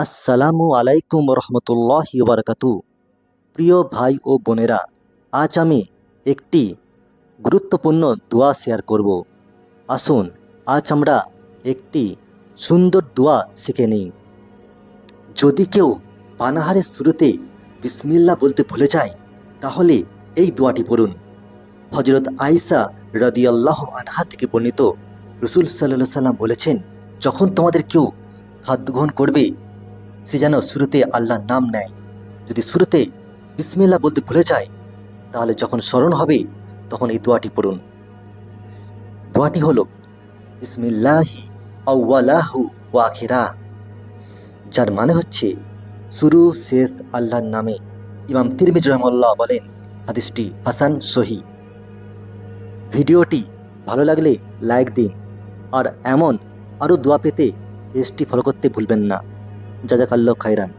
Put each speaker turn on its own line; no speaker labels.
আসসালামু আলাইকুম রহমতুল্লাহি বারাকাতু। প্রিয় ভাই ও বোনেরা, আজ আমি একটি গুরুত্বপূর্ণ দোয়া শেয়ার করব। আসুন আজ আমরা একটি সুন্দর দোয়া শিখে নিই। যদি কেউ পানাহারের শুরুতে বিসমিল্লাহ বলতে ভুলে যায়, তাহলে এই দোয়াটি পড়ুন। হজরত আয়েশা রাদিয়াল্লাহু আনহা থেকে বর্ণিত, রসুল সাল্লাল্লাহু সাল্লাম বলেছেন, যখন তোমাদের কেউ খাদ্য গ্রহণ করবে, সে যেন শুরুতে আল্লাহর নাম নেয়। যদি শুরুতে বিসমিল্লাহ বলতে ভুলে যায়, তাহলে যখন স্মরণ হবে তখন এই দোয়াটি পড়ুন। দোয়াটি হলো বিসমিল্লাহি আউওয়ালাহু ওয়া আখিরাহ, যার মানে হচ্ছে শুরু শেষ আল্লাহর নামে। ইমাম তিরমিজি রাহিমাহুল্লাহ বলেন, হাদিসটি হাসান সহি। ভিডিওটি ভালো লাগলে লাইক দিন, আর এমন আরও দোয়া পেতে পেজটি ফলো করতে ভুলবেন না। জাযাকাল্লাহু খাইরান।